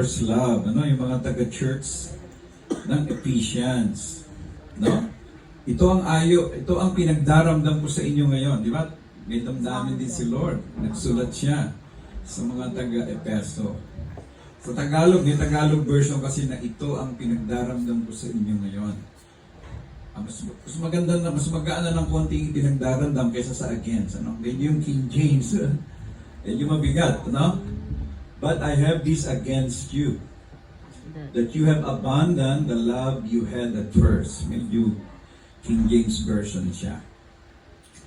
first love, ano, yung mga taga-church ng Ephesians, no? Ito ang pinagdaramdam ko sa inyo ngayon, di ba? May damdamin din si Lord. Nagsulat siya sa mga taga-Epeso. Sa Tagalog, may Tagalog version kasi na ito ang pinagdaramdam ko sa inyo ngayon. Mas maganda na, mas magaan na ng konting pinagdaramdam kaysa sa against. Ano? Medyo yung King James, medyo mabigat, no? But I have this against you, that you have abandoned the love you had at first. Medyo King James version siya.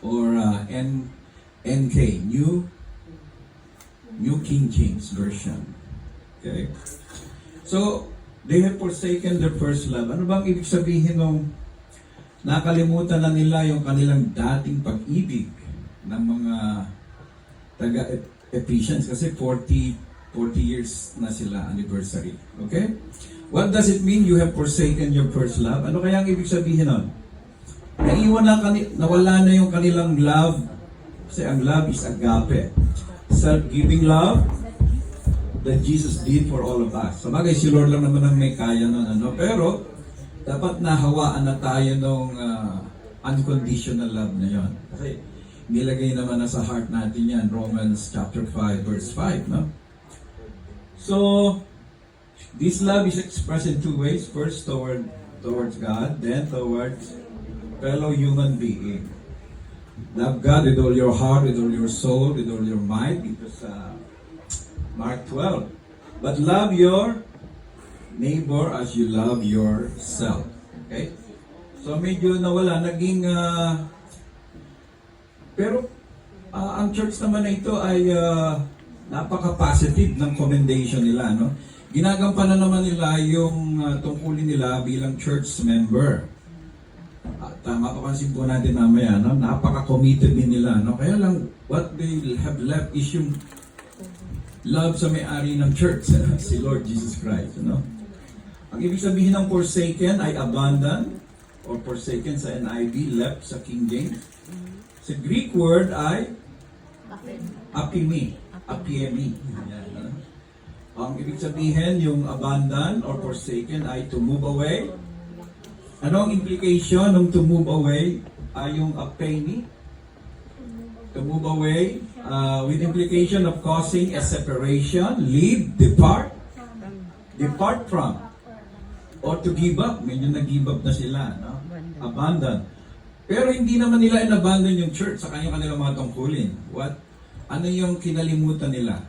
Or NK, New King James version. Okay? So, they have forsaken their first love. Ano bang ibig sabihin nung nakalimutan na nila yung kanilang dating pag-ibig ng mga taga-Ephesians? Kasi 40 years na sila anniversary. Okay? What does it mean you have forsaken your first love? Ano kaya ang ibig sabihin nun? Naiwan na nawala na yung kanilang love. Kasi ang love is agape. Self-giving love that Jesus did for all of us. Sabagay, si Lord lang naman ang may kaya nun, ano? Pero, dapat nahawaan na tayo ng unconditional love na yon. Kasi, nilagay naman na sa heart natin yan, Romans chapter 5, verse 5, no? So, this love is expressed in two ways. First, towards God, then towards fellow human being. Love God with all your heart, with all your soul, with all your mind. It was Mark 12. But love your neighbor as you love yourself. Okay? So medyo nawala, naging pero ang church naman na ito ay napaka-positive ng commendation nila, no? Ginagampanan naman nila yung tungkulin nila bilang church member. Mapapansin po natin mamaya, no? Napaka-committed din nila, no? Kaya lang, what they have left is yung love sa may-ari ng church, si Lord Jesus Christ, no? Ang ibig sabihin ng forsaken ay abandon, or forsaken sa NIV, left sa King James. Sa Greek word ay apimi. Yan, no? Ang ibig sabihin, yung abandon or forsaken ay to move away. Ano ang implication ng to move away? Ay yung apemi. To move away with implication of causing a separation, leave, depart from, or to give up. Medyo nag-give up na sila, no? Abandon. Pero hindi naman nila in-abandon yung church sa kanilang mga tungkulin. Ano yung kinalimutan nila?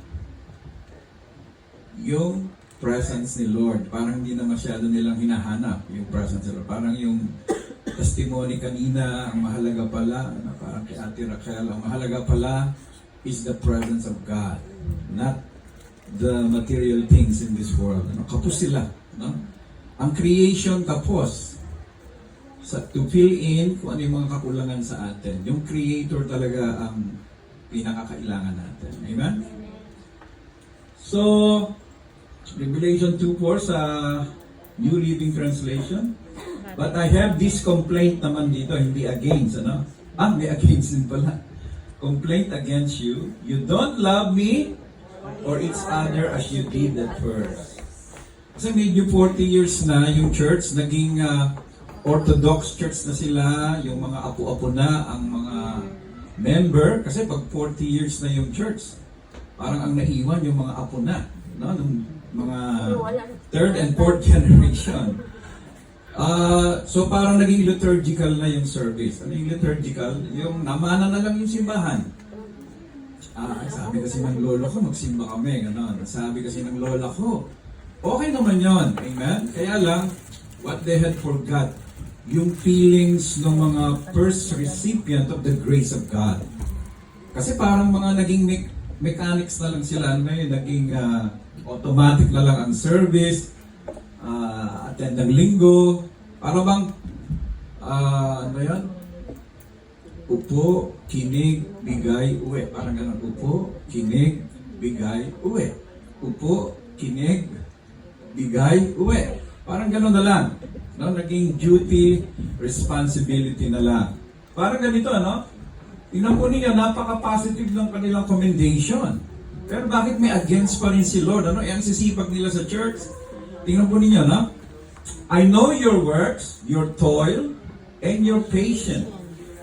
Yung presence ni Lord. Parang hindi na masyado nilang hinahanap yung presence ni Lord. Parang yung testimony kanina, ang mahalaga pala, parang kay Ate Rachel, ang mahalaga pala is the presence of God, not the material things in this world. Kapos sila, no? Ang creation kapos. To fill in kung ano yung mga kakulangan sa atin. Yung Creator talaga ang pinakakailangan natin. Amen? So, Revelation 2:4 sa New Living Translation. But I have this complaint naman dito, hindi against, ano? May against din pala. Complaint against you. You don't love me or each other as you did at first. Kasi medyo 40 years na yung church, naging Orthodox church na sila, yung mga apo-apo na ang mga member. Kasi pag 40 years na yung church, parang ang naiwan yung mga apo na, no? Nung mga third and fourth generation. So parang naging liturgical na yung service. Ano yung liturgical? Yung namana na lang yung simbahan. Sabi kasi ng lolo ko, magsimba kami. Ganon. Sabi kasi ng lola ko, okay naman yon. Amen? Kaya lang, what they had forgot, yung feelings ng mga first recipient of the grace of God. Kasi parang mga naging mechanics na lang sila. Naging automatic na lang ang service, attend ng linggo, para bang, ano yan? Upo, kinig, bigay, uwi. Parang ganun, upo, kinig, bigay, uwi. Upo, kinig, bigay, uwi. Parang ganun na lang. No? Naging duty, responsibility na lang. Parang ganito, ano? Tingnan po ninyo, napaka-positive ng kanilang commendation. Pero bakit may against pa rin si Lord? Ano? Ang sisipag nila sa church. Tingnan po ninyo, no? I know your works, your toil, and your patient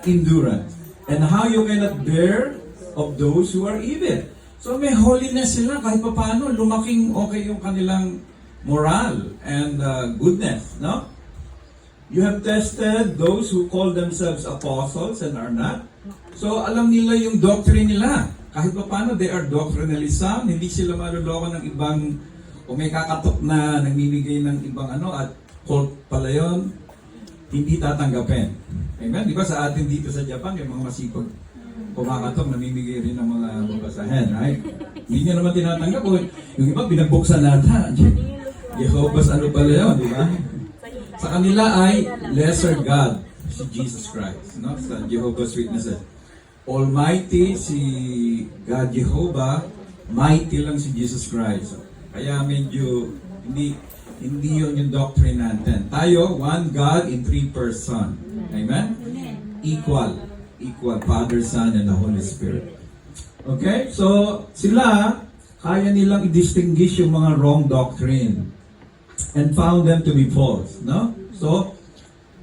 endurance, and how you cannot bear of those who are evil. So may holiness sila kahit paano, lumaking okay yung kanilang moral and goodness, no? You have tested those who call themselves apostles and are not. So alam nila yung doctrine nila. Kahit paano, they are doctrinally sound. Hindi sila maluloko ng ibang, o may kakatok na namimigay ng ibang at cult pala yun, hindi tatanggapin. Amen? Di ba sa atin dito sa Japan, yung mga masipag kumakatok, namimigay rin ng mga babasahin, right? Hindi niya naman tinatanggap. O, yung iba, binagbuksan natin. Jehovah's ano pala yun, di ba? Sa kanila ay lesser God, si Jesus Christ, no? Sa Jehovah's Witnesses. Almighty si God Jehovah, mighty lang si Jesus Christ. Kaya medyo hindi yun yung doctrine natin. Tayo, one God in three person. Amen? Equal, Father, Son, and the Holy Spirit. Okay? So, sila, kaya nilang i-distinguish yung mga wrong doctrine and found them to be false. No? So,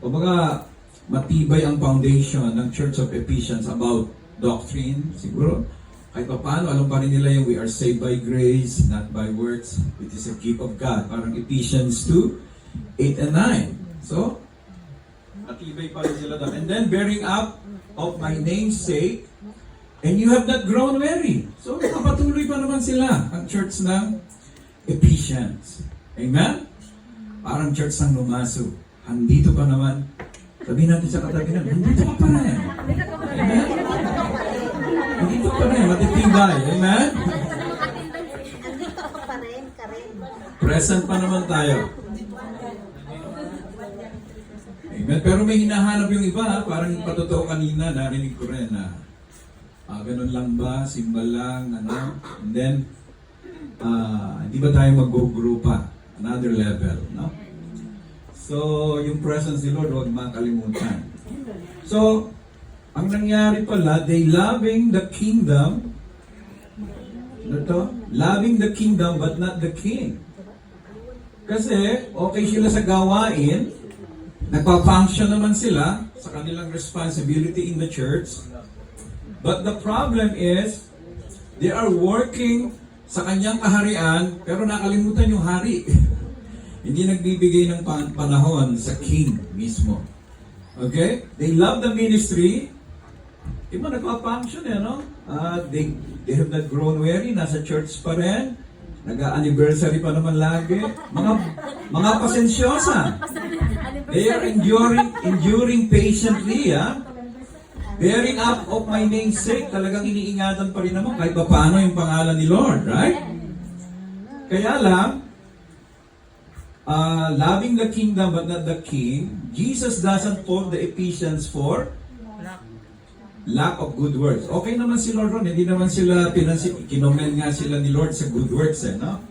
kumbaga, matibay ang foundation ng Church of Ephesians about doctrine. Siguro, kahit pa paano, alam pa rin nila yung we are saved by grace, not by works. It is a gift of God. Parang Ephesians 2, 8 and 9. So, matibay pa rin sila doon. And then, bearing up of my name's sake, and you have not grown weary. So, nakapatuloy pa naman sila, ang church ng Ephesians. Amen? Parang church ng Lumaso. Andito pa naman. Sabihin natin sa katabi na, nandito ka pa rin. Amen? Nandito pa rin, matitibay. Amen? Present pa naman tayo. Amen? Pero may hinahanap yung iba, parang patotoo kanina, narinig ko rin na ganun lang ba, simbal lang, and then, hindi ba tayo mag-go-grow pa? Another level, no? So, yung presence ni Lord, huwag makalimutan. So, ang nangyari pala, they loving the kingdom, loving the kingdom but not the king. Kasi, okay sila sa gawain, nagpa-function naman sila sa kanilang responsibility in the church, but the problem is, they are working sa kanyang kaharian, pero nakalimutan yung hari. Hindi nagbibigay ng panahon sa king mismo. Okay? They love the ministry. Iba nagpa-function no? They have not grown weary. Nasa church pa rin. Nag-anniversary pa naman lagi. Mga pasensyosa. They are enduring patiently, bearing up of my name's sake. Talagang iniingatan pa rin naman kahit pa paano yung pangalan ni Lord, right? Kaya lang, loving the kingdom but not the king, Jesus doesn't fault the Ephesians for lack of good works. Okay naman si Lord ron, hindi naman sila kinomen nga sila ni Lord sa good works, no?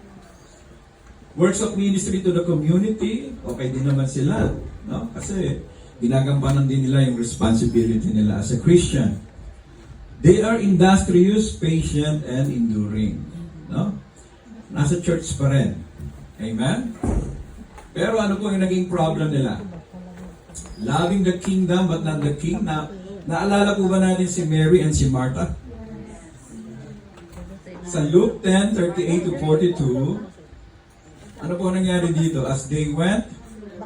Works of ministry to the community, okay din naman sila, no? Kasi ginagampanan din nila yung responsibility nila as a Christian. They are industrious, patient, and enduring, no? Nasa church pa rin. Amen? Pero ano po yung naging problem nila? Loving the kingdom but not the king. Naalala po ba natin si Mary and si Martha? Sa Luke 10:38-42, ano po nangyari dito? As they went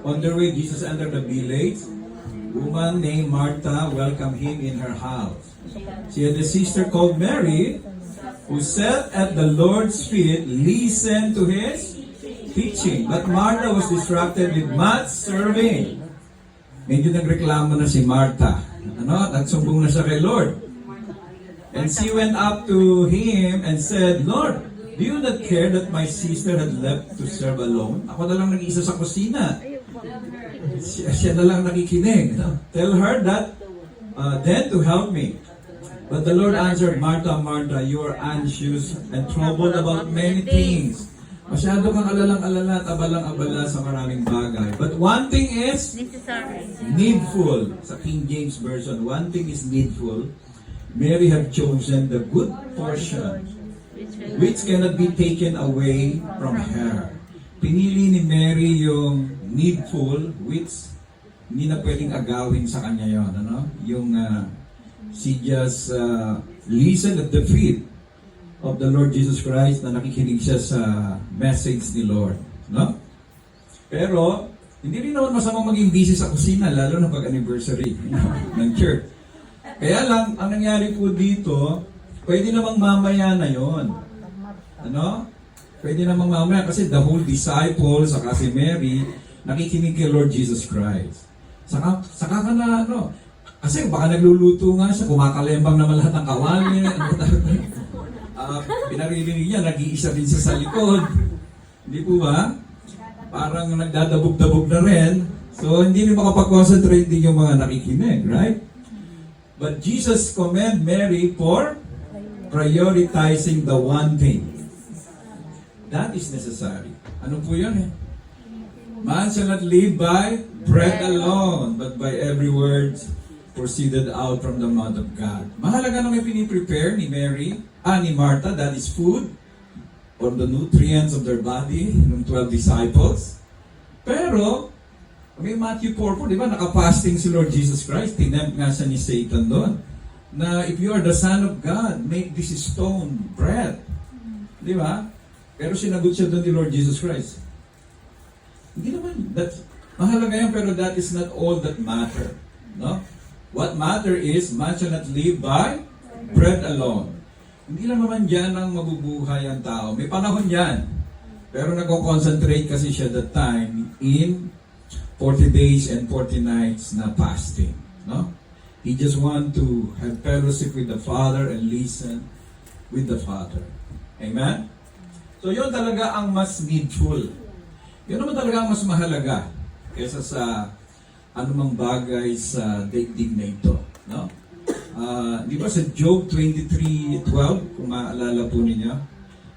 on their way, Jesus entered the village. Woman named Martha welcomed him in her house. She had a sister called Mary who sat at the Lord's feet, listened to his teaching. But Martha was distracted with much serving. Medyo nagreklamo na si Martha. Nagsumbong na siya kay Lord. And she went up to him and said, Lord, do you not care that my sister had left to serve alone? Ako na lang nag-isa sa kusina. Siya na lang nakikinig. Tell her that then to help me. But the Lord answered, Martha, Martha, you are anxious and troubled about many things. Masyado kang alalang-alala at abalang-abala sa maraming bagay. But one thing is needful. Sa King James Version, one thing is needful. Mary have chosen the good portion, which cannot be taken away from her. Pinili ni Mary yung needful, which hindi na pwedeng agawin sa kanya yon, ano? Yung she just listened at the feet of the Lord Jesus Christ na nakikinig siya sa message ni Lord, no? Pero hindi rin naman masamang maging busy sa kusina, lalo na pag-anniversary ng church. Kaya lang, ang nangyari po dito, pwede namang mamaya na yon. Ano? Pwede namang mamaya kasi the whole disciples, saka si Mary, nakikinig kay Lord Jesus Christ. Saka ka na, ano, kasi baka nagluluto nga siya, kumakalembang naman lahat ng kawali. Pinaririnig niya, nag-iisa din siya sa likod. Hindi po ba? Parang nagdadabog-dabog na rin. So, hindi rin makapag-concentrate din yung mga nakikinig, right? But Jesus commend Mary for prioritizing the one thing that is necessary. Ano po yun eh? Man shall not live by bread alone, but by every word proceeded out from the mouth of God. Mahalaga na may piniprepare ni Mary, ni Martha, that is food, for the nutrients of their body, ng 12 disciples. Pero, may Matthew 4 po, di ba, nakapasting si Lord Jesus Christ, tinempt nga siya ni Satan doon, na if you are the Son of God, make this stone bread. Di ba? Pero sinagot siya doon ni Lord Jesus Christ. Hindi naman, mahalaga yan, pero that is not all that matter. No? What matter is, man shall not live by bread alone. Hindi lang naman dyan ang mabubuhay ang tao. May panahon yan. Pero nag-concentrate kasi siya that time in 40 days and 40 nights na fasting. No? He just want to have fellowship with the Father and listen with the Father. Amen? So yun talaga ang mas needful. Yun naman talaga ang mas mahalaga kaysa sa anumang bagay sa daigdig na ito. No? Di ba sa Job 23:12, kung maalala po ninyo,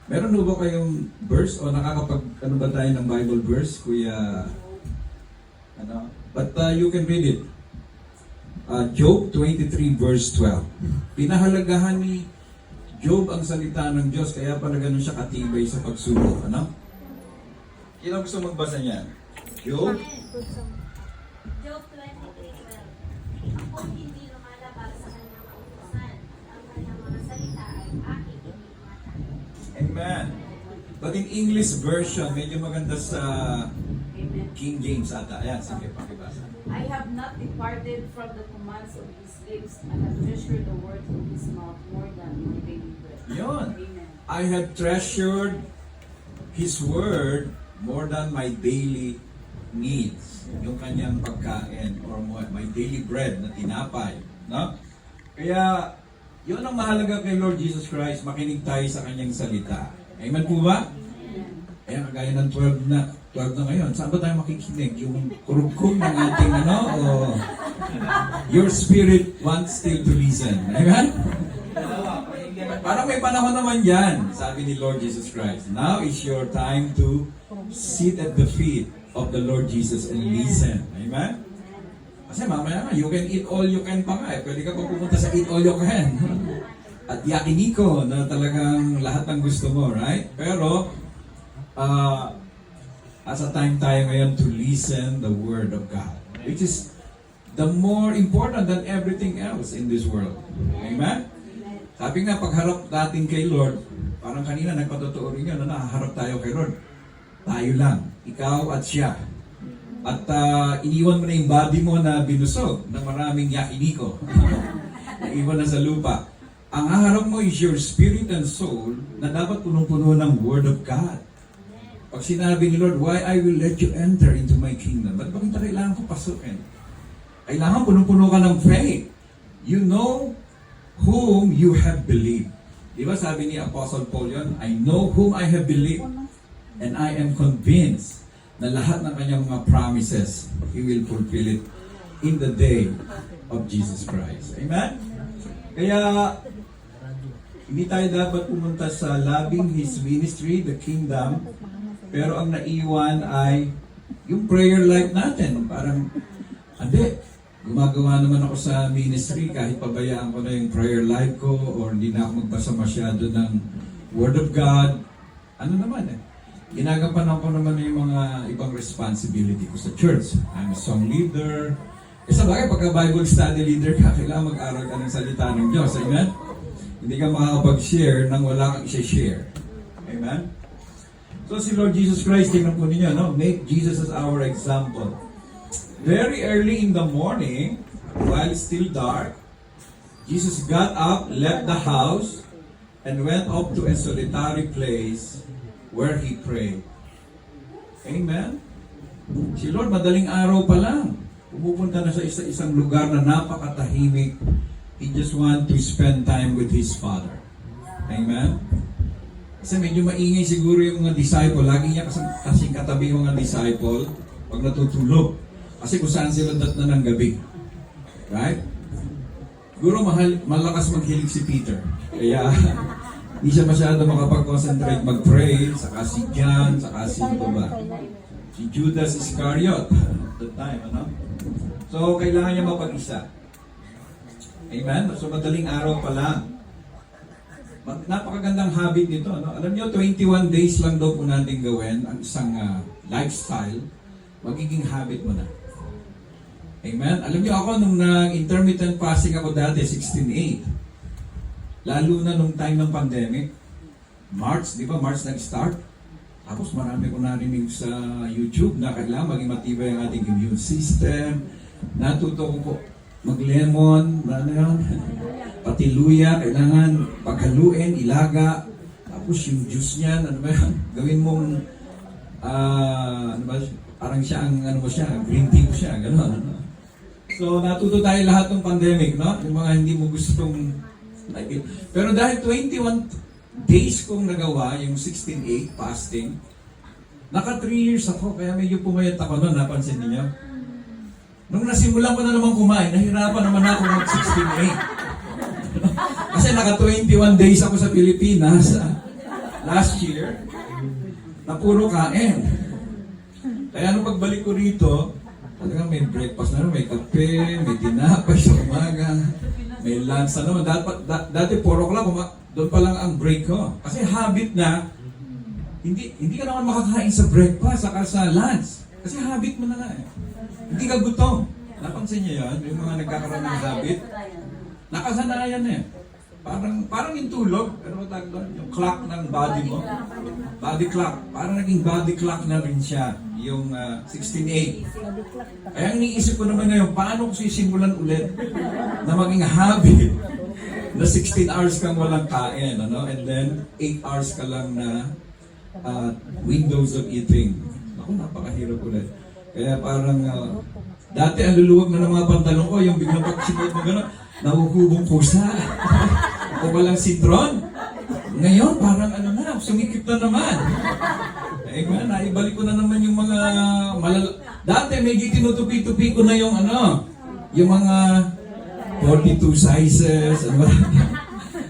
meron ba kayong verse o ano ba tayo ng Bible verse, Kuya? Ano? But you can read it. Job 23 verse 12. Pinahalagahan ni Job ang salita ng Diyos, kaya pala ganun siya katibay sa pagsubok. Ano? Sino gusto magbasa niyan? Job? Job 23:12. Ako hindi lumalabas sa kanyang kautusan. Ang kanyang mga salita ay aking iniingatan. Amen. But in English version, medyo maganda sa King James ata. Ayan, sige, pakibasa. I have not departed from the commands of his lips, and have treasured the words of his mouth more than my daily bread. Yun. Amen. I have treasured His Word more than my daily needs. Yung kanyang pagkain or my daily bread na tinapay. No? Kaya, yun ang mahalaga kay Lord Jesus Christ, makinig tayo sa kanyang salita. Amen po ba? Kaya kagaya ng 12 na ngayon, saan ba tayo makikinig? Yung kurugkong ng ating o your spirit wants still to listen. Amen? Parang may panahon naman yan, sabi ni Lord Jesus Christ. Now is your time to sit at the feet of the Lord Jesus and listen. Amen? Kasi mamaya nga, you can eat all you can pa nga. Pwede ka pa pumunta sa eat all you can. At yakiniko na talagang lahat ng gusto mo, right? Pero, as a time tayo ngayon to listen the Word of God, which is the more important than everything else in this world. Amen? Sabi nga, pagharap natin kay Lord, parang kanina nagpatotoo rin yun, na nakaharap tayo kay Lord. Tayo lang, ikaw at siya. At iniwan mo na yung body mo na binusog ng maraming yakiniko. Naiwan na sa lupa. Ang haharap mo is your spirit and soul na dapat punong-puno ng Word of God. Pag sinabi ni Lord, why I will let you enter into my kingdom? Ba't bakit kailangan ko pasukin? Kailangan punong-puno ka ng faith. You know whom you have believed. Di ba sabi ni Apostle Paul yun? I know whom I have believed. And I am convinced na lahat ng kanyang mga promises, He will fulfill it in the day of Jesus Christ. Amen? Kaya, hindi tayo dapat pumunta sa loving His ministry, the kingdom, pero ang naiwan ay yung prayer life natin. Parang, hindi, gumagawa naman ako sa ministry kahit pabayaan ko na yung prayer life ko or hindi na ako magbasa masyado ng Word of God, ano naman ginagampanan ko naman yung mga ibang responsibility ko sa church. I'm a song leader. Sa bagay, pagka Bible study leader ka, kailangan mag-aral ka ng salita ng Diyos. Amen? Hindi ka makakapag-share nang wala kang isa-share. Amen? So si Lord Jesus Christ, tingnan po ninyo, no? Make Jesus as our example. Very early in the morning, while it's still dark, Jesus got up, left the house, and went up to a solitary place where He prayed. Amen? Si Lord, madaling araw pa lang, pumupunta na sa isang lugar na napakatahimik. He just want to spend time with His Father. Amen? Kasi medyo maingay siguro yung mga disciple. Lagi niya kasing katabi yung mga disciple pag natutulog. Kasi kung saan sila datna ng gabi. Right? Siguro malakas maghilig si Peter. Kaya hindi siya masyado makapag-concentrate mag-pray. Saka si John, saka si si Judas Iscariot at that time. Ano? So, kailangan niya mapag-isa. Amen? So, madaling araw pa lang. Napakagandang habit nito. No? Alam niyo, 21 days lang daw po natin gawin ang isang lifestyle. Magiging habit mo na. Amen? Alam niyo ako, nung nag-intermittent fasting ako dati, 16/8. Lalo na nung time ng pandemic. March, di ba? March nag-start. Tapos marami ko narinig sa YouTube na kailangan maging matibay ang ating immune system. Natuto ko po mag-lemon, ano yun? Pati luya, kailangan paghaluin, ilaga. Tapos yung juice niyan, ano ba yan? Gawin mong, ano ba, parang siya ang, ano mo siya, green tea mo siya, gano'n. Ano? So, natuto tayo lahat ng pandemic, no? Yung mga hindi mo gustong, pero dahil 21 days kong nagawa, yung 16/8 fasting, naka 3 years ako, kaya medyo pumayat ako noon, napansin niyo? Nung nasimulan ko na naman kumain, nahirapan naman ako mag 16/8. Kasi naka 21 days ako sa Pilipinas last year, na puro kain. Kaya nung pagbalik ko rito, talagang may breakfast na, may kape, may tinapay sa umaga, may lunch na naman. Dati 4 o'clock, doon pa lang ang break ko. Kasi habit na, hindi ka naman makakain sa breakfast, saka sa lunch. Kasi habit mo na nga eh. Hindi ka gutom. Napansin niyo yan? Yung mga nagkakaroon ng habit. Nakasanayan eh. Parang yung tulog. Ano ba tawag doon? Yung clock ng body mo. Body clock. Parang naging body clock na rin siya. Yung 16/8. Kaya ang iniisip ko naman ngayon, paano ko sisimulan ulit na maging habit na 16 hours kang walang kain, ano? And then 8 hours ka lang na windows of eating. Ako, napakahirap ulit. Kaya parang dati ang luluwag na ng mga pantalon ko, yung biglang pagsimot mo gano'n, nahuhubong pusa. O walang sitron. Ngayon, parang ano na, sumikip na naman. Eh nga, naibalik ko na naman yung mga dati medyo tinutupi-tupi ko na yung ano, yung mga 42 sizes, ano ba?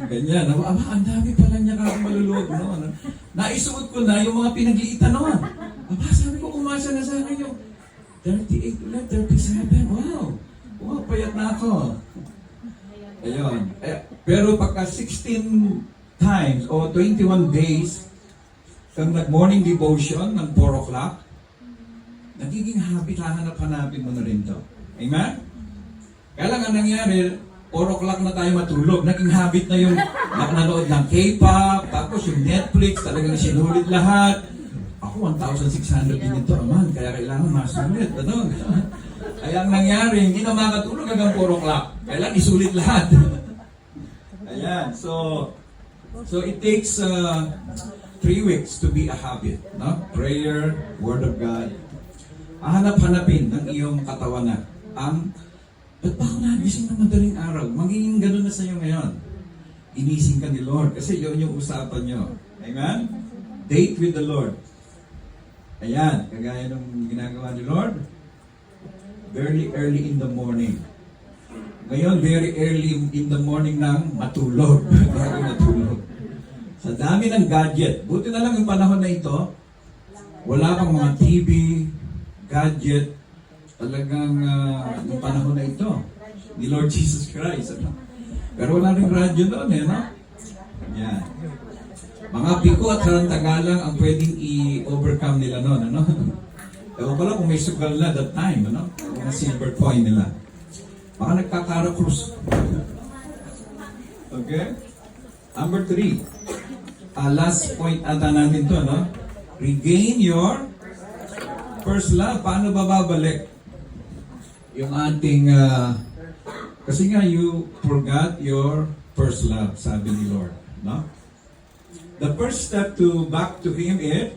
Ganyan. Ang dami pala niya kang maluluwag noon. Naisuot ko na yung mga pinagliitan noon. Sabi ko, umasa na sa akin yung 38 ulit, 37. Wow, payat na ako. Ayun. Pero pagka 16 times o 21 days, kang nag-morning devotion ng 4 o'clock, nagiging habit, hahanap-hanapin mo na rin to. Amen? Kaya lang ang nangyari, 4 o'clock na tayo matulog. Naging habit na yung nanonood ng K-pop, tapos yung Netflix, talagang sinulit lahat. Ako, 1,600 din ito, aman, kaya kailangan masulit. Ano? Kaya ang nangyari, hindi na makatulog hanggang 4 o'clock. Kailangan isulit lahat. Ayan, so it takes 3 weeks to be a habit. No? Prayer, Word of God. Hanap-hanapin ng iyong katawan na ba't ba ako nagising ng madaling araw? Magiging ganun na sa iyo ngayon. Inising ka ni Lord kasi yun yung usapan nyo. Amen? Date with the Lord. Ayan, kagaya ng ginagawa ni Lord. Very early in the morning. Ngayon, very early in the morning nang matulog. Bago matulog. Sa dami ng gadget. Buti na lang yung panahon na ito, wala pang mga TV, gadget, talagang yung panahon na ito ni Lord Jesus Christ. Ano? Pero wala rin radyo noon no? Yan. Mga piko at karantagalang ang pwedeng i-overcome nila noon, ano? Ewan ko lang kung may sugal na that time, ano? Yung silver coin nila. Baka nagkakara-krus. Okay? Number 3. Last point ata natin to, no? Regain your first love. Paano ba babalik yung ating... kasi nga, you forgot your first love, sabi ni Lord. No? The first step to back to Him is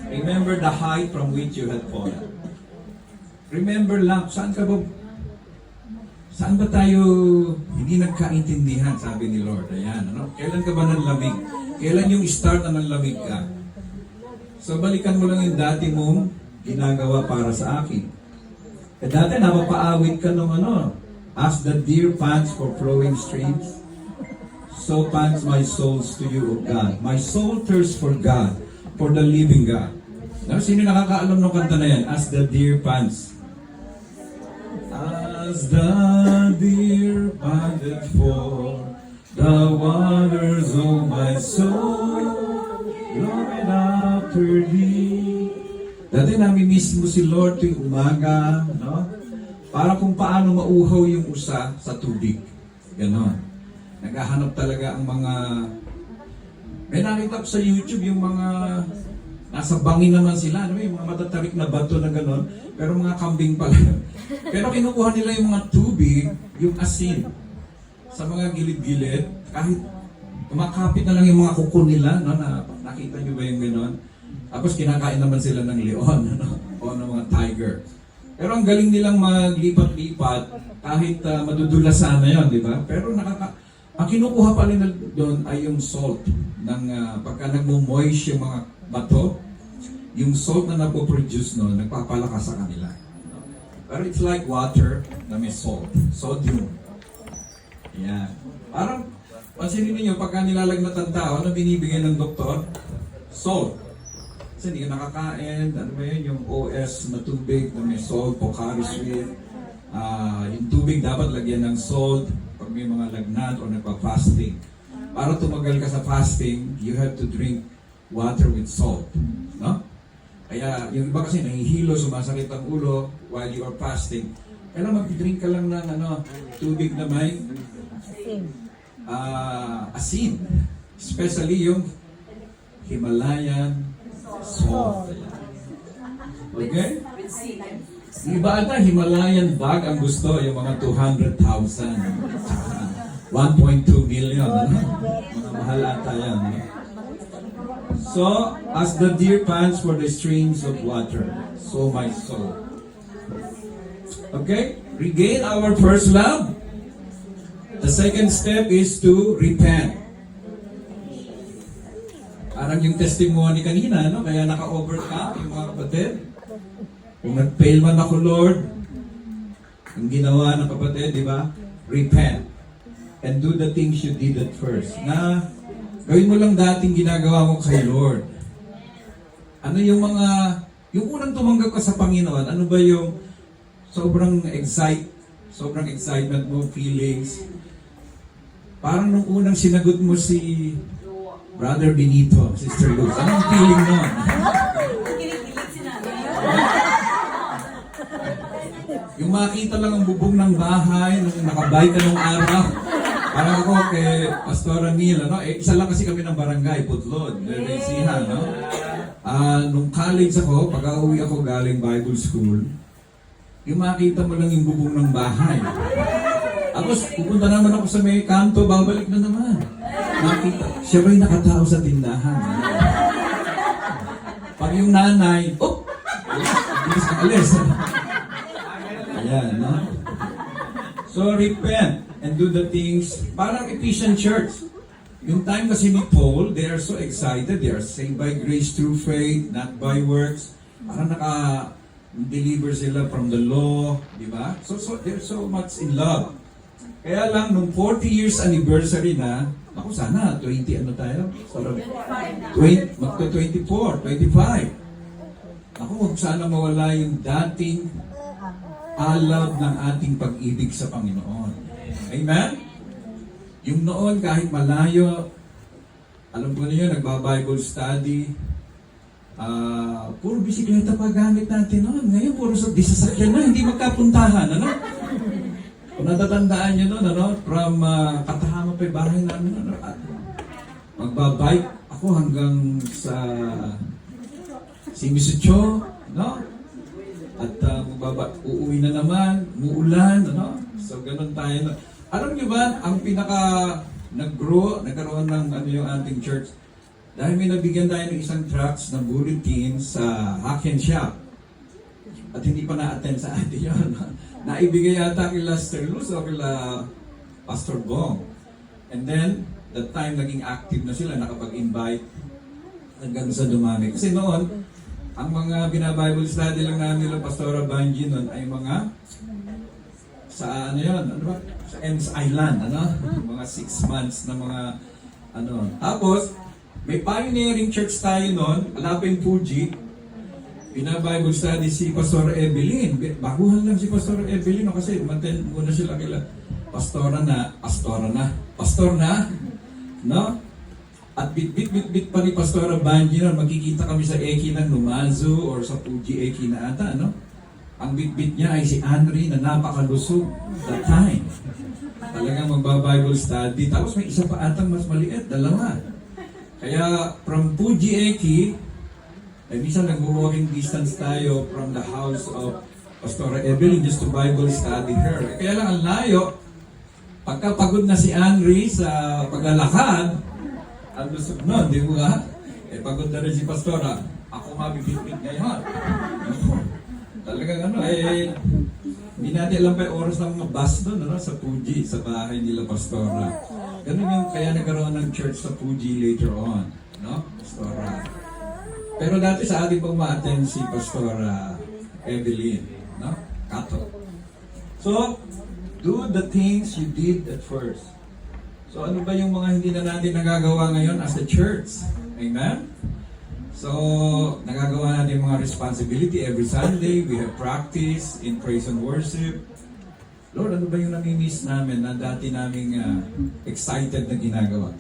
remember the height from which you had fallen. Remember lang, saan ba tayo hindi nagkaintindihan, sabi ni Lord. Ayan, ano? Kailan ka ba nanlamig? Kailan yung start na nanlamig ka? So, balikan mo lang yung dati mong ginagawa para sa akin. Dati, napapaawit ka nung ano, as the deer pants for flowing streams, so pants my souls to you, O God. My soul thirsts for God, for the living God. Now, sino nakakaalam ng kanta na yan? As the deer pants. As the deer panted for the waters, O my soul, longing after thee. Dati nami-miss mo si Lord tuwing umaga, no? Para kung paano mauhaw yung usa sa tubig. Ganon. Naghahanap talaga ang mga... May nakita ko sa YouTube yung mga... Nasa bangin naman sila, ano, yung mga matatarik na bato na ganon. Pero mga kambing pala. Pero kinukuha nila yung mga tubig, yung asin. Sa mga gilid-gilid, kahit kumakapit na lang yung mga kuko nila, no? Nakita nyo ba yung ganon? Tapos kinakain naman sila ng leon, ano? O ng mga tiger. Pero ang galing nilang maglipat-lipat kahit madudulas sana yun, di ba? Pero ang kinukuha pa rin doon ay yung salt. Pagka nagmo-moist yung mga bato, yung salt na napoproduce noon, nagpapalakas sa kanila. Pero it's like water na may salt. Sodium. Yan. Parang, pansinin niyo pagka nilalagnat ang tao, ano binibigyan ng doktor? Salt. Kasi hindi ka nakakain, ano ba yun, yung OS na tubig na may salt, Pocari Sweat. Yung tubig dapat lagyan ng salt pag may mga lagnat o nagpa-fasting. Para tumagal ka sa fasting, you have to drink water with salt. No? Kaya yung iba kasi nahihilo, sumasakit ang ulo while you are fasting. Kaya mag-drink ka lang ng tubig na may asin. Especially yung Himalayan salt. Okay? Yung iba ata, Himalayan bag ang gusto, yung mga 200,000. 1.2 million. Mga mahal ata yan. So, as the deer pants for the streams of water, so my soul. Okay? Regain our first love. The second step is to repent. Parang yung testimony kanina, no? Kaya naka-overcome yung mga kapatid. Kung nag-fail man ako, Lord, ang ginawa ng kapatid, di ba? Repent. And do the things you did at first. Na gawin mo lang dating ginagawa mo kay Lord. Ano yung yung unang tumanggap ka sa Panginoon, ano ba yung sobrang excitement mo, feelings? Parang nung unang sinagot mo si Brother Benito, Sister Luz. Anong feeling nun? Yung makita lang ang bubong ng bahay, nung nakabay ka nung araw. Parang ako kay Pastora Neil, no? Isa lang kasi kami ng barangay, Putlod, Resihan, no? Nung college ako, pag-uwi ako galing Bible School, yung makita mo lang yung bubong ng bahay. Tapos, pupunta naman ako sa may kanto, babalik na naman. Nakita, siya ba'y nakatao sa tindahan? Pag yung nanay, bilis na alis. Ayan, no? So, repent and do the things, parang Ephesian Church. Yung time kasi ni Paul, they are so excited, they are saved by grace through faith, not by works. Parang naka-deliver sila from the law, di ba? So they're so much in love. Kaya lang, nung 40 years anniversary na, ako sana, 20 ano tayo? Magto-24, 25. Ako, huwag sana mawala yung dating alab ng ating pag-ibig sa Panginoon. Amen? Yung noon, kahit malayo, Alam po niyo, nagba-Bible study. Puro bisikleta pa gamit natin noon. Ngayon, puro di sasakyan na, hindi magkapuntahan. Ano? Kung natatandaan niyo noon, ano? From Katahama pa yung bahay namin. Ano? At magbabike ako hanggang sa Simisityo, no? At uuwi na naman, muulan, ano? So, ganun tayo. Alam niyo ba, ang pinaka nagkaroon ng yung ating church, dahil may nabigyan tayo ng isang tracts na bulletin sa Hack and Shop. At hindi pa na-attend sa atin yun. Naibigay yata kila Sir Luz o kila Pastor Bong. And then, that time naging active na sila, nakapag-invite hanggang sa dumami. Kasi noon, ang mga bina-Bible study lang namin nila Pastora Banji noon ay mga sa ano yun, ano ba? Sa Ems Island, ano? Mga 6 months na mga ano. Tapos, may pioneering church tayo noon, alapin Fuji, bina-Bible study si Pastor Evelyn. Baguhan lang si Pastor Evelyn no? Kasi umaten muna sila kila pastor na, no? At bit pa ni Pastora Banji na magkikita kami sa Eki ng Numazu or sa Fuji Eki na ata, no? Ang bit niya ay si Henry na napakalusog that time. Talagang magba-Bible study. Tapos may isa pa atang mas maliit, 2. Kaya from Fuji Eki, ay minsan nag-walking distance tayo from the house of Pastora Evelyn just to Bible study her. Kaya lang ang layo, pagkapagod na si Henry sa paglalakad, ang lusog nun, di ba? Pagod na rin si Pastora. Ako mabibitbit ngayon. Talagang hindi natin alam pa yung oras ng mga bus doon, sa Fuji, sa bahay nila Pastora. Ganun yung kaya nagkaroon ng church sa Fuji later on, no? Pastora. Pero dati sa ating pong ma-attend si Pastora Evelyn, no? Kato. So, do the things you did at first. So ano ba yung mga hindi na natin nagagawa ngayon as a church? Amen? So, nagagawa natin yung mga responsibility every Sunday. We have practice in praise and worship. Lord, ano ba yung nami-miss namin na dati naming excited na ginagawa?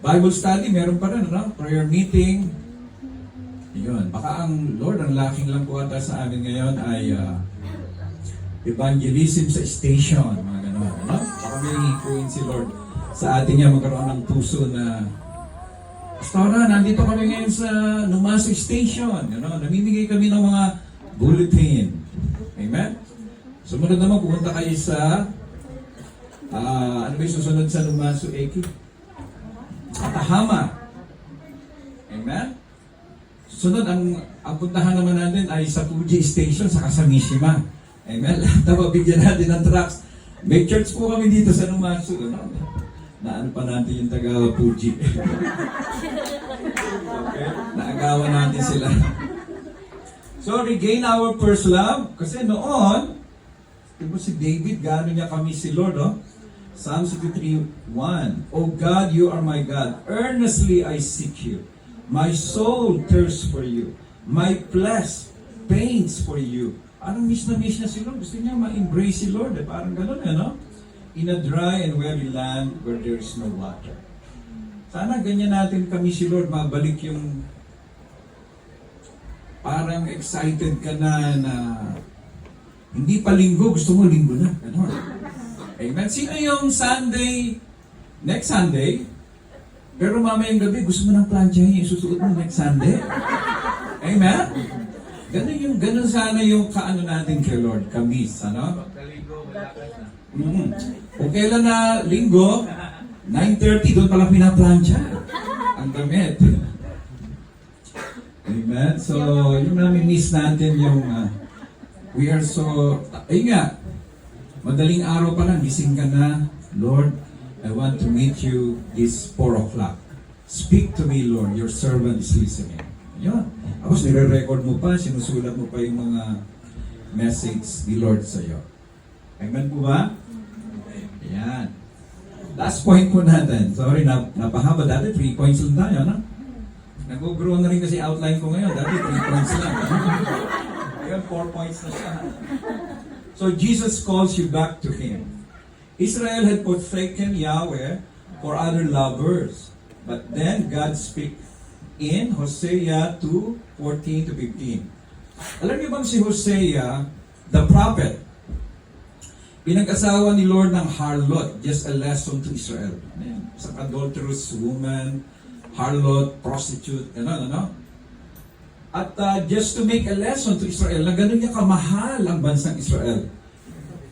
Bible study, meron pa rin, no? Prayer meeting. Yun. Baka ang Lord, ang lacking lang po ata sa amin ngayon ay evangelism sa station. Mga gano'n, no? Baka may hikuin si Lord sa atin niya magkaroon ng puso na Pastora, nandito kami ngayon sa Numazu Station. Namimigay kami ng mga bulletin. Amen? Sumunod naman, pumunta kayo sa ano ba yung susunod sa Numazu Eki? Katahama. Amen? Susunod, ang puntahan naman natin ay sa Fuji Station sa Kasamishima. Amen? Tapos bigyan natin ng trucks. May church po kami dito sa Numazu. Naano pa natin yung taga-Fuji. Okay? Naagawan natin sila. So, regain our first love. Kasi noon, diba si David, gano'n niya kami si Lord, oh? Psalm 63:1. O God, you are my God. Earnestly I seek you. My soul thirsts for you. My flesh pains for you. Parang miss na si Lord. Gusto niya ma-embrace si Lord. Parang gano'n, no? In a dry and weary land where there is no water. Sana ganyan natin kami si Lord, mabalik yung parang excited ka na hindi pa linggo, gusto mo linggo na. Ganon. Amen. Sino yung Sunday, next Sunday, pero mamayang gabi, gusto mo ng planchahin, isusuot mo next Sunday? Amen? Ganun sana yung kaano natin kay Lord, kamis, ano? Kung kailan na linggo, 9:30, doon palang pinaplansya. Ang damit. Amen? So, yung nami-miss natin yung, we are so, madaling araw pa lang, gising ka na, Lord, I want to meet you this 4 o'clock. Speak to me, Lord, your servant is listening. Yun. Tapos nire-record mo pa, sinusulat mo pa yung mga message ni Lord sa'yo. Amen po ba? Ayan. Last point po natin. Sorry, napahaba. Dati 3 points lang tayo, no? Nag-grow na rin kasi outline ko ngayon. Dati 3 points lang. Ngayon, 4 points na siya. So, Jesus calls you back to Him. Israel had forsaken Yahweh for other lovers. But then God speak in Hosea 2:14 to 15. Alam niyo bang si Hosea, the prophet, pinag-asawa ni Lord ng harlot, just a lesson to Israel. Ayan. Isang adulterous woman, harlot, prostitute, ano. At just to make a lesson to Israel, na ganun niya kamahal ang bansang Israel.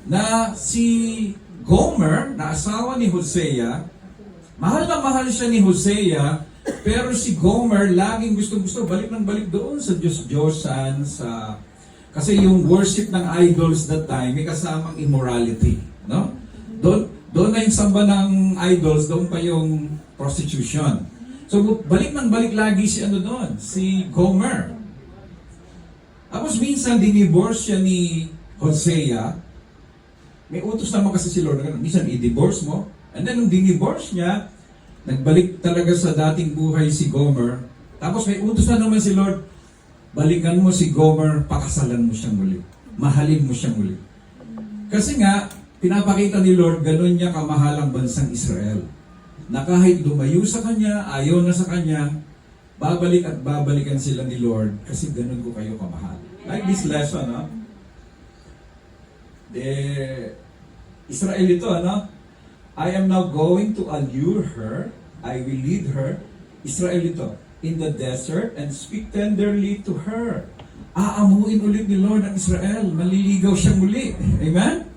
Na si Gomer, na asawa ni Hosea, mahal na mahal siya ni Hosea, pero si Gomer laging gusto balik ng balik doon sa Diyos-Diyosan, kasi yung worship ng idols that time may kasamang immorality, no? Doon na yung samba ng idols, doon pa yung prostitution. So balik ng balik lagi si si Gomer. Tapos minsan dinivorce siya ni Hosea. May utos naman kasi si Lord na minsan i-divorce mo. And then nung dinivorce niya, nagbalik talaga sa dating buhay si Gomer. Tapos may utos na naman si Lord, balikan mo si Gomer, pakasalan mo siyang muli. Mahalin mo siyang muli. Kasi nga, pinapakita ni Lord, ganun niya kamahal ang bansang Israel. Na kahit lumayo sa kanya, ayaw na sa kanya, babalik at babalikan sila ni Lord kasi ganun ko kayo kamahal. Like this lesson, no? Israel ito, I am now going to allure her, I will lead her, Israel ito, in the desert and speak tenderly to her. Aamuin ulit ni Lord ang Israel, maliligaw siya muli. Amen?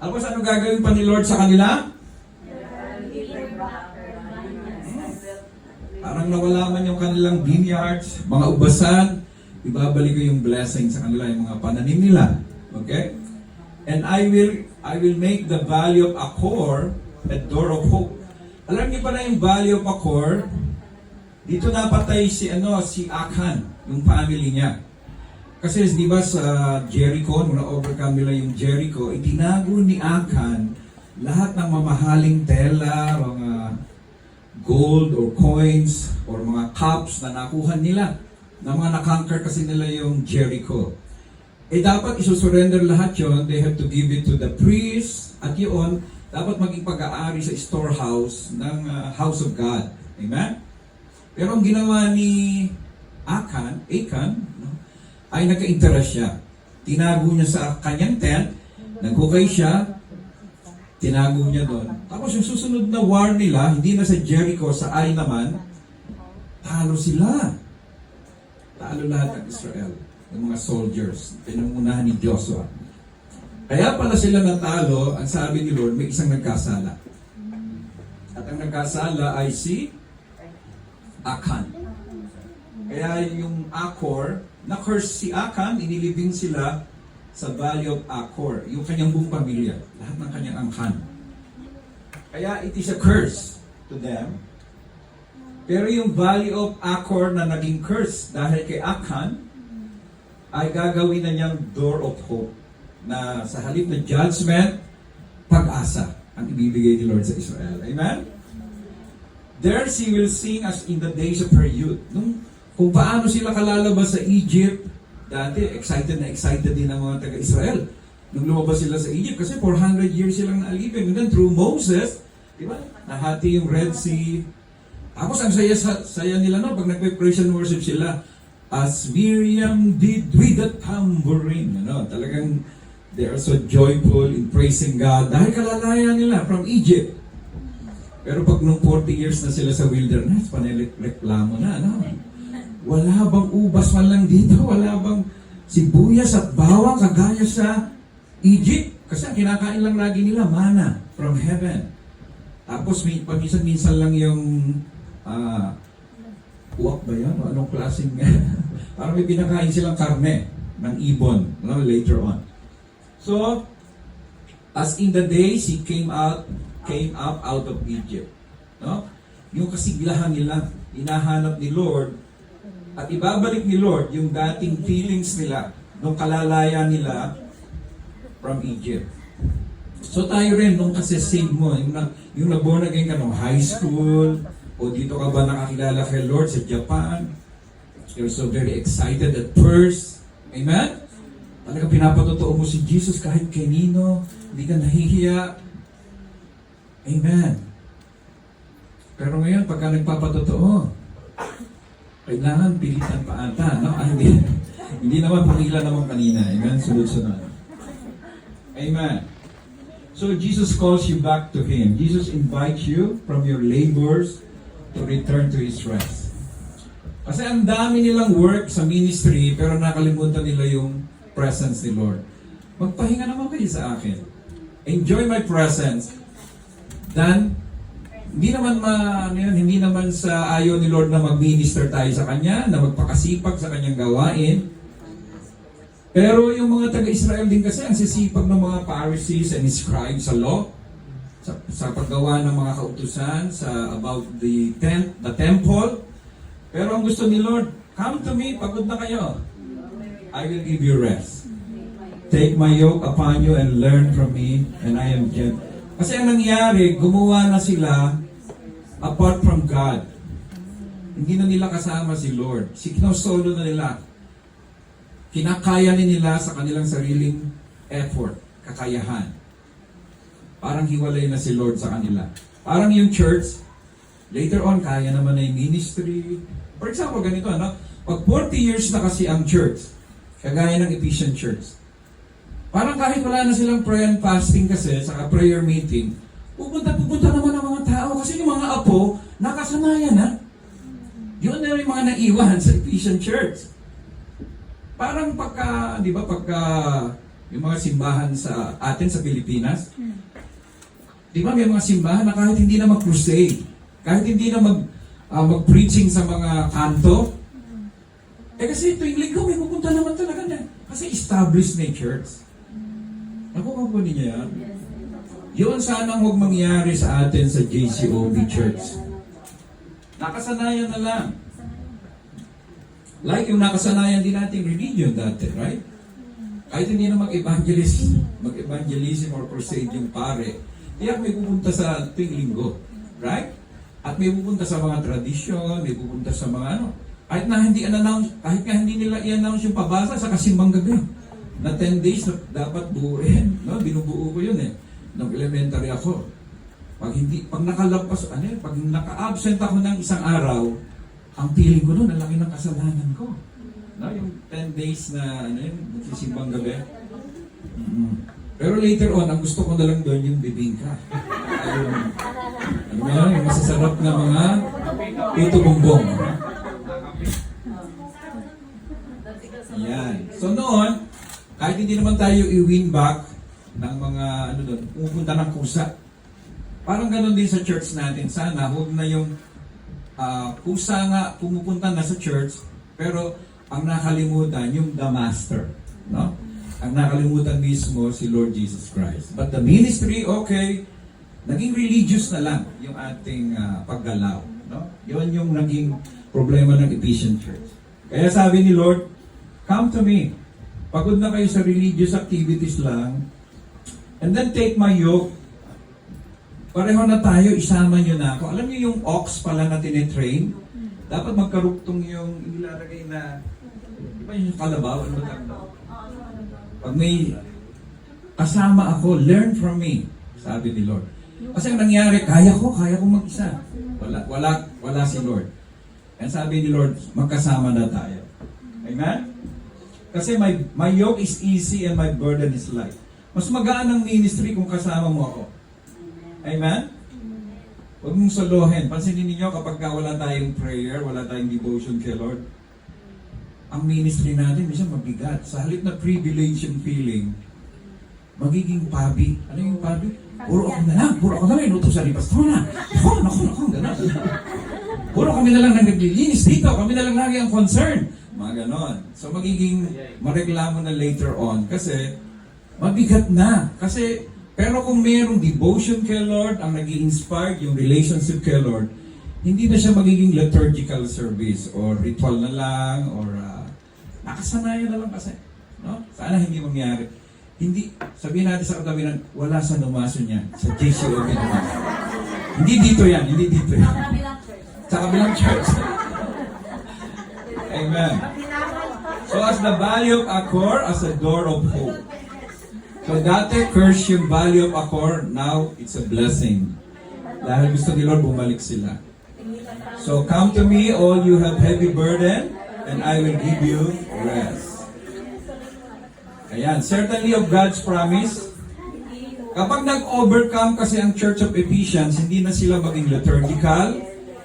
Tapos ano gagawin pa ni Lord sa kanila? Parang nawala man yung kanilang vineyards, mga ubasan, ibabalik ko yung blessing sa kanila, yung mga pananim nila. Okay? And I will make the valley of Achor a door of hope. Alam niyo pa na yung valley of Achor, dito napatay si Achan, yung family niya. Kasi di ba sa Jericho, nung na-overcome nila yung Jericho, itinago ni Achan lahat ng mamahaling tela, mga gold or coins or mga cups na nakuha nila na mga nakonquer kasi nila yung Jericho. Dapat isusurrender lahat yon. They have to give it to the priest. At yun, dapat maging pag-aari sa storehouse ng house of God. Amen? Pero ang ginawa ni Achan, ay nagka-interest siya. Tinago niya sa kanyang tent, naghukay siya, tinago niya doon. Tapos yung susunod na war nila, hindi na sa Jericho, sa Ai naman, talo sila. Talo lahat ng Israel, ng mga soldiers, pinangunahan ni Joshua. Kaya pala sila natalo, ang sabi ni Lord, may isang nagkasala. At ang nagkasala ay si Achan. Kaya yung Achor, na-curse si Achan, inilibing sila sa Valley of Achor, yung kanyang buong pamilya, lahat ng kanyang angkan. Kaya it is a curse to them. Pero yung Valley of Achor na naging curse dahil kay Achan, ay gagawin na niyang door of hope, na sa halip na judgment, pag-asa ang ibibigay ni Lord sa Israel. Amen? There she will sing as in the days of her youth. Kung paano sila kalalabas sa Egypt, dati excited din ang mga taga-Israel. Nung lumabas sila sa Egypt, kasi 400 years silang naalipin. And then through Moses, di ba? Nahati yung Red Sea. Tapos ang saya nila, pag nagpe-praise and worship sila, as Miriam did with the tambourine. Talagang they are so joyful in praising God dahil kalalaya nila from Egypt. Pero pag nung 40 years na sila sa wilderness, panireklamo na, wala bang ubas man lang dito? Wala bang sibuyas at bawang kagaya sa Egypt? Kasi ang kinakain lang lagi nila, mana from heaven. Tapos paminsan-minsan lang yung uwak ba yan? O anong klaseng parang may pinakain silang karne ng ibon later on. So, as in the days he came up out of Egypt. Yung kasiglahan nila, hinahanap ni Lord, at ibabalik ni Lord yung dating feelings nila, nung kalalaya nila from Egypt. So tayo rin, nung kasi save mo, yung na-born again ka nung high school, o dito ka ba nakakilala kay Lord sa Japan, you're so very excited at first. Amen? Talaga pinapatotoo mo si Jesus kahit kanino, hindi ka nahihiya. Amen. Pero ngayon, pagka nagpapatotoo, kailangan pilitan pa ata, no? Hindi naman pumila naman kanina. Amen? Sunod-sunod. Amen. So Jesus calls you back to Him. Jesus invites you from your labors to return to His rest. Kasi ang dami nilang work sa ministry, pero nakalimutan nila yung presence ni Lord. Magpahinga naman kayo sa akin. Enjoy my presence. Then, hindi naman sa ayaw ni Lord na mag-minister tayo sa Kanya, na magpakasipag sa Kanyang gawain. Pero yung mga taga-Israel din kasi, ang sisipag ng mga Pharisees and scribes sa law, sa paggawa ng mga kautusan, about the temple. Pero ang gusto ni Lord, come to me, pagod na kayo. I will give you rest. Take my yoke upon you and learn from me, and I am gentle. Kasi ang nangyari, gumawa na sila apart from God. Hindi na nila kasama si Lord. Sinosolo na nila. Kinakaya nila sa kanilang sariling effort, kakayahan. Parang hiwalay na si Lord sa kanila. Parang yung church, later on, kaya naman na yung ministry. For example, ganito, ano? Pag 40 years na kasi ang church, kagaya ng Ephesian Church, parang kahit wala na silang prayer and fasting kasi, saka prayer meeting, pupunta naman ang mga tao kasi yung mga apo, nakasanayan na. Yun na yung mga naiwan sa Ephesian Church. Parang di ba, yung mga simbahan sa atin sa Pilipinas, di ba may mga simbahan na kahit hindi na mag-crusade, kahit hindi na mag-preaching sa mga kanto, kasi tuwing linggo may pupunta naman talaga na. Kasi established na yung church. Nakuha po ninyo yan? Yun sanang huwag mangyari sa atin sa JCOB Church. Nakasanayan na lang. Like yung nakasanayan din natin religion dati, right? Kahit hindi na mag-evangelism or crusade yung pare, tiyak may pupunta sa tuwing linggo, right? At may pupunta sa mga tradisyon, may pupunta sa mga kahit nga hindi nila i-announce yung pabasa sa kasimbang gabi. Na 10 days na dapat buuin. No? Binubuo ko yun nung elementary ako. Pag nakalagpas, pag naka-absent ako ng isang araw, ang feeling ko noon, ang laki ng kasalanan ko. No? Yung 10 days na, magsisimbang gabi. Pero later on, ang gusto ko na lang doon yung bibingka. Yung masasarap na mga pito bumbong. Yan. So noon, kahit hindi naman tayo i-win back ng mga, pumupunta ng kusa. Parang ganun din sa church natin. Sana, huwag na yung kusa nga pumupunta na sa church, pero ang nakalimutan, yung the master. No? Ang nakalimutan mismo si Lord Jesus Christ. But the ministry, okay, naging religious na lang yung ating paggalaw. No? Yun yung naging problema ng Ephesian Church. Kaya sabi ni Lord, come to me. Pagod na kayo sa religious activities lang, and then take my yoke. Pareho na tayo, isama nyo na ako. Alam nyo yung ox pala na tinitrain? Dapat magkaruktong yung ilalagay na, di ba yung kalabaw? Ano ba? Pag may kasama ako, learn from me, sabi ni Lord. Kasi ang nangyari, kaya ko mag-isa. Wala si Lord. And sabi ni Lord, magkasama na tayo. Amen? Kasi my yoke is easy and my burden is light. Mas magaan ang ministry kung kasama mo ako. Amen? Huwag mong solohin. Pansinin ninyo kapag wala tayong prayer, wala tayong devotion kay Lord, ang ministry natin minsan mabigat. Sa halip na privilege yung feeling, magiging pabi. Ano yung pabi? Puro ako na lang, inutos sa lipas. Naku, gano'n. Puro kami na lang naglilinis dito, kami na lang lagi ang concern. Mga ganon. So magiging mareklamo na later on kasi mabigat na. Pero kung mayroong devotion kay Lord, ang nag-i-inspire yung relationship kay Lord, hindi na siya magiging liturgical service or ritual na lang or nakasanayan na lang kasi. No? Sana hindi mangyari. Hindi, sabihin natin sa katabinan, wala sa numaso niya, sa JCOB naman. Hindi dito yan. Sa kabilang church. Amen. So as the valley of Achor, as a door of hope. So dati curse yung valley of Achor, now it's a blessing. Dahil gusto ni Lord bumalik sila. So come to me, all you have heavy burden, and I will give you rest. Ayan, certainly of God's promise. Kapag nag-overcome kasi ang Church of Ephesians, hindi na sila maging liturgical,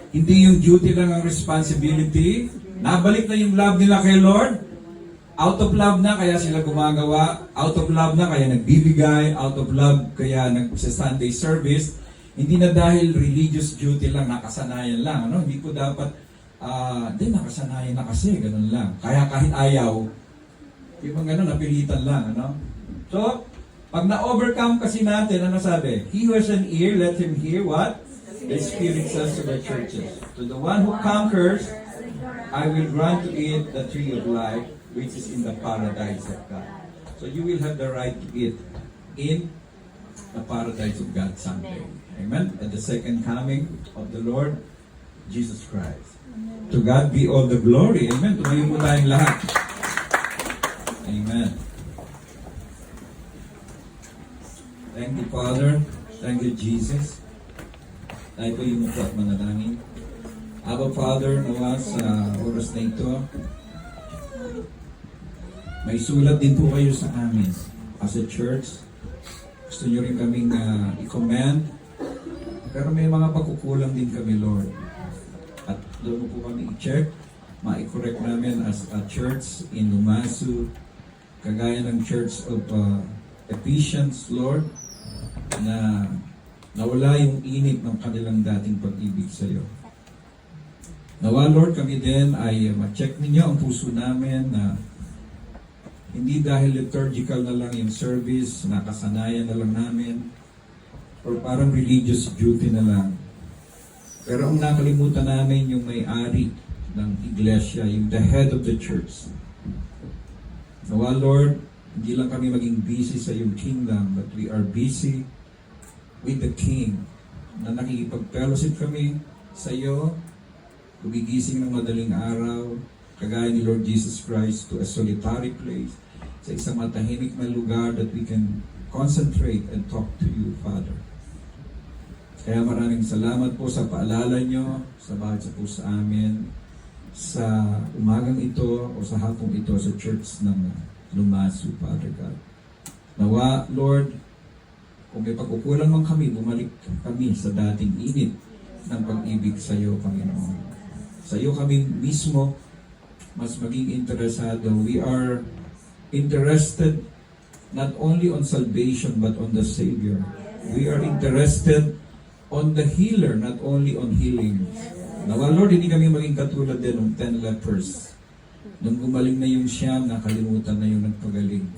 hindi yung duty lang ang responsibility, nabalik na yung love nila kay Lord, out of love na kaya sila gumagawa, out of love na kaya nagbibigay, out of love kaya sa Sunday service, hindi na dahil religious duty lang, nakasanayan lang, ano? Hindi ko dapat, nakasanayan na kasi, ganun lang. Kaya kahit ayaw, yung mga ganun, napilitan lang, ano? So, pag na-overcome kasi natin, ano sabi? He who has an ear, let him hear what? The Spirit says to the churches. To the one who conquers, I will grant to it the tree of life, which is in the paradise of God. So you will have the right to eat in the paradise of God someday. Amen? At the second coming of the Lord Jesus Christ. To God be all the glory. Amen? Tumayo po tayong lahat. Amen. Thank you, Father. Thank you, Jesus. Tayo po yung mukha at manalangin. Abba, Father, nawa sa oras na ito, may sulat din po kayo sa amin. As a church, gusto nyo rin kaming i-commend, pero may mga pagkukulang din kami, Lord. At doon po kami i-check, ma-correct namin as a church in Lumasu, kagaya ng Church of Ephesians, Lord, na nawala yung init ng kanilang dating pag-ibig sa iyo. Nawa, Lord, kami din ay ma-check ninyo ang puso namin na hindi dahil liturgical na lang yung service, nakasanayan na lang namin, or parang religious duty na lang. Pero ang nakalimutan namin yung may-ari ng iglesia, yung the head of the church. Nawa, Lord, hindi lang kami maging busy sa iyong kingdom, but we are busy with the King, na nakikipag-fellowship kami sa iyo, gumigising ng madaling araw, kagaya ni Lord Jesus Christ, to a solitary place, sa isang matahimik na lugar that we can concentrate and talk to you, Father. Kaya maraming salamat po sa paalala nyo, sa bawat sa po sa amin, sa umagang ito o sa hapong ito sa church ng Lumasu, Father God. Nawa, Lord, kung may pagkukulang man kami, bumalik kami sa dating init ng pag-ibig sa iyo, Panginoon. Sa iyo kami mismo mas maging interesado. We are interested not only on salvation but on the Savior. We are interested on the healer, not only on healing. Nawa, Lord, hindi kami maging katulad din ng 10 lepers. Nung gumaling na yung siyam, nakalimutan na yung nagpagaling.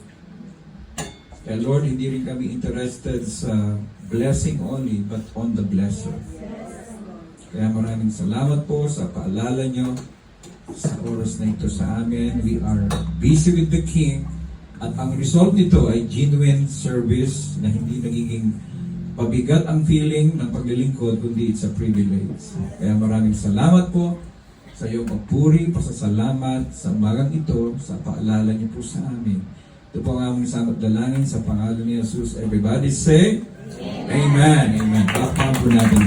Kaya Lord, hindi rin kami interested sa blessing only, but on the blesser. Kaya maraming salamat po sa paalala nyo sa oras na ito sa amin. We are busy with the King, at ang result nito ay genuine service na hindi nagiging pabigat ang feeling ng paglilingkod, kundi it's a privilege. Kaya maraming salamat po sa iyong papuri, pasasalamat sa umagang ito, sa paalala niyo po sa amin. Ito po ang aming samot dalangin sa pangalan ni Jesus. Everybody say, Amen. Amen. Bakpan po natin.